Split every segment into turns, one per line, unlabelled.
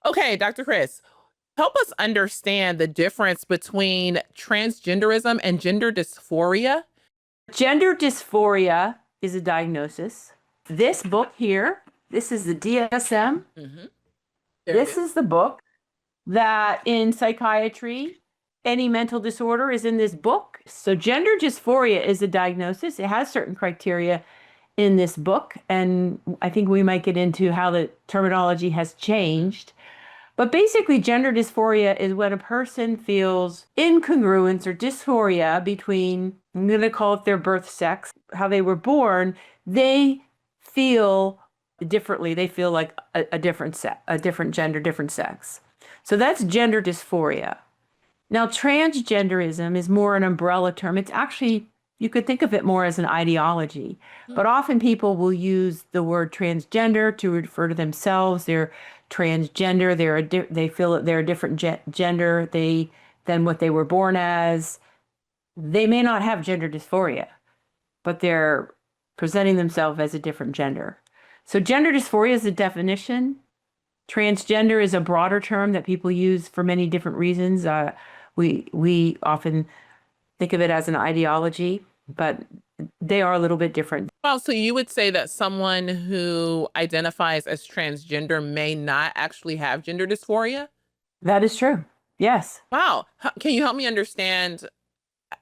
Okay, Dr. Chris, help us understand the difference between transgenderism and gender dysphoria.
Gender dysphoria is a diagnosis. This book here, this is the DSM.
Mm-hmm.
This is the book that in psychiatry, any mental disorder is in this book. So gender dysphoria is a diagnosis. It has certain criteria in this book. And I think we might get into how the terminology has changed. But basically, gender dysphoria is when a person feels incongruence or dysphoria between, I'm going to call it their birth sex, how they were born. They feel differently. They feel like a different a different gender, different sex. So that's gender dysphoria. Now, transgenderism is more an umbrella term. It's actually, you could think of it more as an ideology, but often people will use the word transgender to refer to themselves. They're transgender. They feel that they're a different gender than what they were born as. They may not have gender dysphoria, but they're presenting themselves as a different gender. So gender dysphoria is the definition. Transgender is a broader term that people use for many different reasons. We often think of it as an ideology, but they are a little bit different.
Well, so you would say that someone who identifies as transgender may not actually have gender dysphoria?
That is true. Yes.
Wow. Can you help me understand,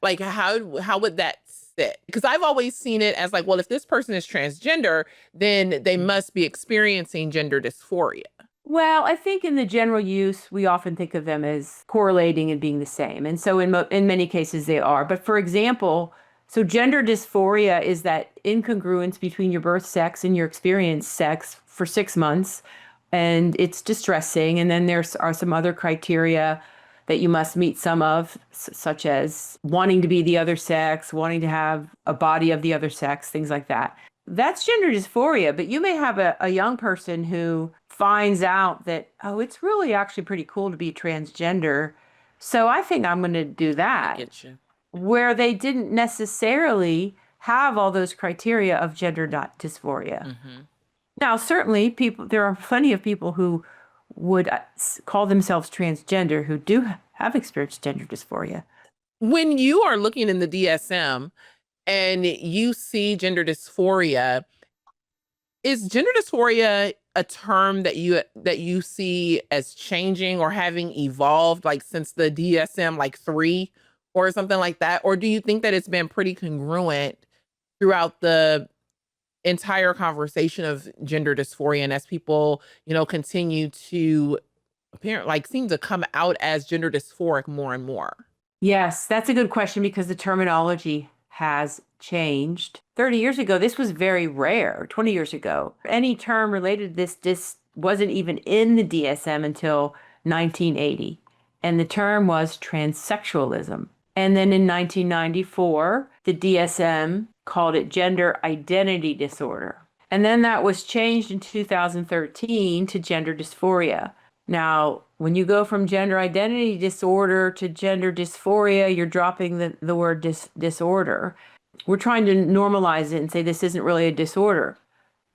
like, how would that sit? Because I've always seen it as like, well, if this person is transgender, then they must be experiencing gender dysphoria.
Well, I think in the general use, we often think of them as correlating and being the same. And so in many cases they are. But for example, so gender dysphoria is that incongruence between your birth sex and your experienced sex for 6 months. And it's distressing. And then there are some other criteria that you must meet some of, such as wanting to be the other sex, wanting to have a body of the other sex, things like that. That's gender dysphoria, but you may have a young person who finds out that, oh, it's really actually pretty cool to be transgender. So I think I'm going to do that.
I get you.
Where they didn't necessarily have all those criteria of gender dysphoria.
Mm-hmm.
Now, certainly there are plenty of people who would call themselves transgender who do have experienced gender dysphoria.
When you are looking in the DSM, and you see gender dysphoria, is gender dysphoria a term that you see as changing or having evolved, like since the DSM like 3 or something like that? Or do you think that it's been pretty congruent throughout the entire conversation of gender dysphoria, and as people, continue to seem to come out as gender dysphoric more and more?
Yes, that's a good question because the terminology has changed. 30 years ago, this was very rare. 20 years ago, any term related to this wasn't even in the DSM until 1980. And the term was transsexualism. And then in 1994, the DSM called it gender identity disorder. And then that was changed in 2013 to gender dysphoria. Now, when you go from gender identity disorder to gender dysphoria, you're dropping the word disorder. We're trying to normalize it and say this isn't really a disorder.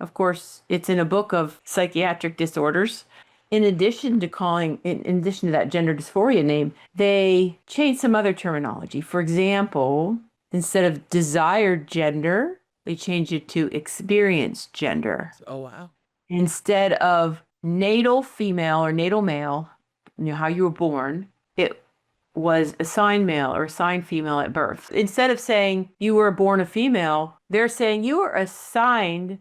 Of course, it's in a book of psychiatric disorders. In addition to that gender dysphoria name, they changed some other terminology. For example, instead of desired gender, they changed it to experienced gender.
Oh, wow.
Instead of natal female or natal male, how you were born, it was assigned male or assigned female at birth. Instead of saying you were born a female, they're saying you were assigned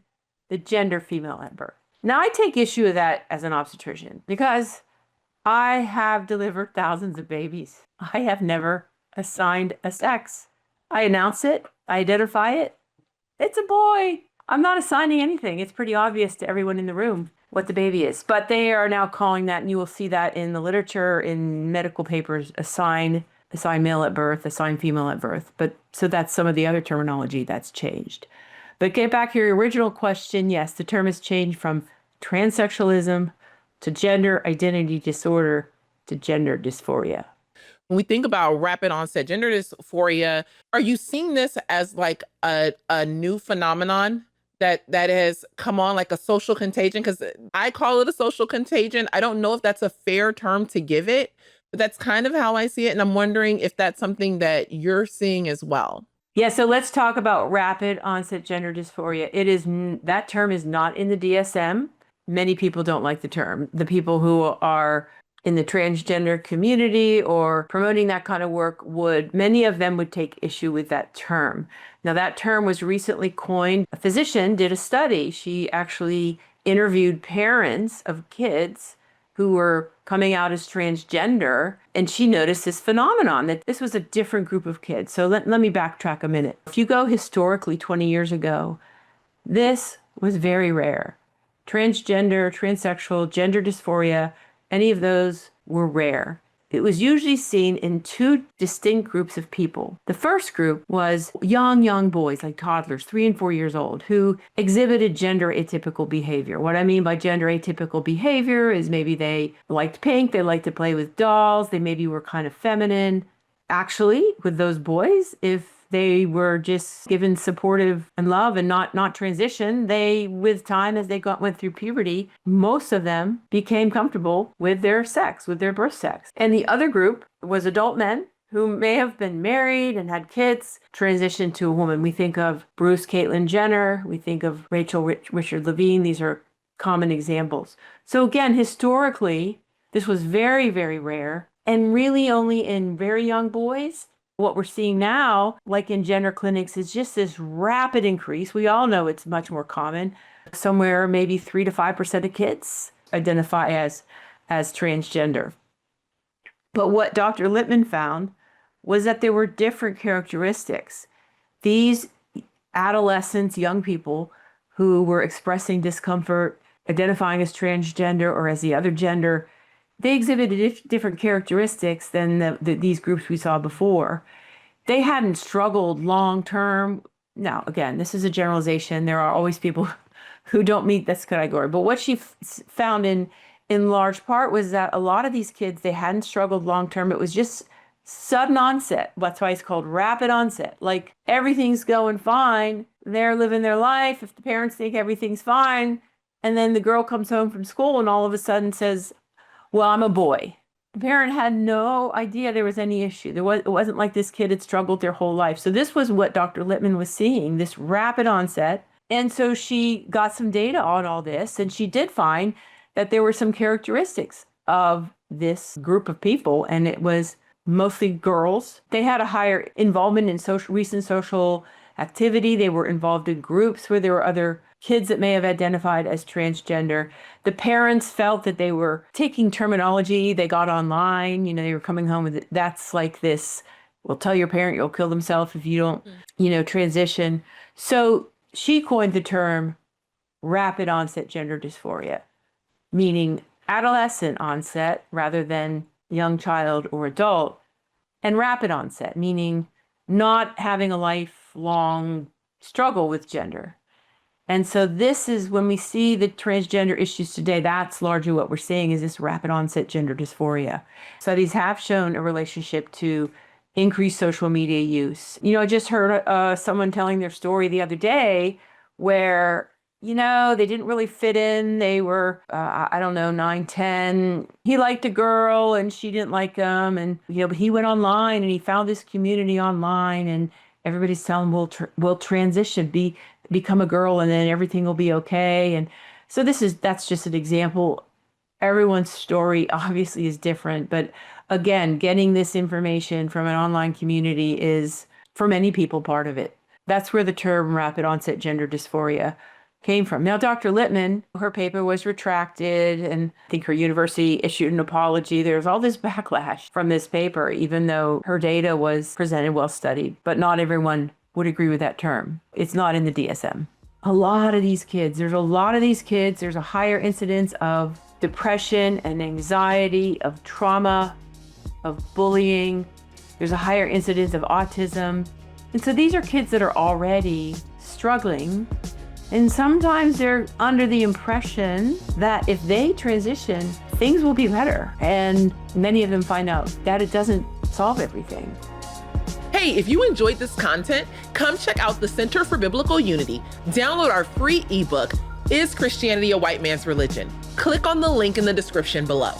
the gender female at birth. Now, I take issue with that as an obstetrician because I have delivered thousands of babies. I have never assigned a sex. I announce it, I identify it. It's a boy. I'm not assigning anything. It's pretty obvious to everyone in the room what the baby is. But they are now calling that, and you will see that in the literature, in medical papers, assigned male at birth, assigned female at birth. But so that's some of the other terminology that's changed. But get back to your original question. Yes, the term has changed from transsexualism to gender identity disorder to gender dysphoria.
When we think about rapid onset gender dysphoria, are you seeing this as like a new phenomenon that has come on like a social contagion, because I call it a social contagion. I don't know if that's a fair term to give it, but that's kind of how I see it. And I'm wondering if that's something that you're seeing as well.
Yeah, so let's talk about rapid onset gender dysphoria. That term is not in the DSM. Many people don't like the term. The people who are in the transgender community or promoting that kind of work many of them would take issue with that term. Now, that term was recently coined. A physician did a study. She actually interviewed parents of kids who were coming out as transgender, and she noticed this phenomenon that this was a different group of kids. So let me backtrack a minute. If you go historically 20 years ago, this was very rare. Transgender, transsexual, gender dysphoria, any of those were rare. It was usually seen in two distinct groups of people. The first group was young boys, like toddlers, 3 and 4 years old, who exhibited gender atypical behavior. What I mean by gender atypical behavior is maybe they liked pink, they liked to play with dolls, they maybe were kind of feminine. Actually, with those boys, if they were just given supportive and love and not transition, they, with time, as they went through puberty, most of them became comfortable with their sex, with their birth sex. And the other group was adult men who may have been married and had kids, transitioned to a woman. We think of Bruce Caitlyn Jenner, we think of Rachel Richard Levine. These are common examples. So again, historically, this was very, very rare, and really only in very young boys. What we're seeing now, like in gender clinics, is just this rapid increase. We all know it's much more common. Somewhere maybe 3 to 5% of kids identify as transgender. But what Dr. Lippman found was that there were different characteristics. These adolescents, young people who were expressing discomfort, identifying as transgender or as the other gender, they exhibited different characteristics than these groups we saw before. They hadn't struggled long term. Now, again, this is a generalization. There are always people who don't meet this category. But what she found in large part was that a lot of these kids, they hadn't struggled long term. It was just sudden onset. That's why it's called rapid onset. Like everything's going fine. They're living their life. If the parents think everything's fine, and then the girl comes home from school and all of a sudden says, well, I'm a boy. The parent had no idea there was any issue. It wasn't like this kid had struggled their whole life. So this was what Dr. Lippman was seeing, this rapid onset. And so she got some data on all this, and she did find that there were some characteristics of this group of people, and it was mostly girls. They had a higher involvement in recent social activity. They were involved in groups where there were other kids that may have identified as transgender. The parents felt that they were taking terminology they got online. They were coming home with it. That's like this, well, tell your parent you'll kill themselves if you don't, transition. So she coined the term rapid onset gender dysphoria, meaning adolescent onset rather than young child or adult, and rapid onset, meaning not having a lifelong struggle with gender. And so this is when we see the transgender issues today, that's largely what we're seeing is this rapid onset gender dysphoria. Studies have shown a relationship to increased social media use. I just heard someone telling their story the other day where, they didn't really fit in. They were, 9, 10. He liked a girl and she didn't like him. And, but he went online and he found this community online, and everybody's telling him, we'll transition, become a girl, and then everything will be okay. And so that's just an example. Everyone's story obviously is different, but again, getting this information from an online community is, for many people, part of it. That's where the term rapid onset gender dysphoria came from. Now, Dr. Lippman, her paper was retracted, and I think her university issued an apology. There's all this backlash from this paper, even though her data was presented, well studied, but not everyone would agree with that term. It's not in the DSM. There's a lot of these kids, there's a higher incidence of depression and anxiety, of trauma, of bullying. There's a higher incidence of autism. And so these are kids that are already struggling. And sometimes they're under the impression that if they transition, things will be better. And many of them find out that it doesn't solve everything.
Hey, Hey, if you enjoyed this content, come check out the Center for Biblical Unity. Download our free ebook, Is Christianity a White Man's Religion? Click on the link in the description below.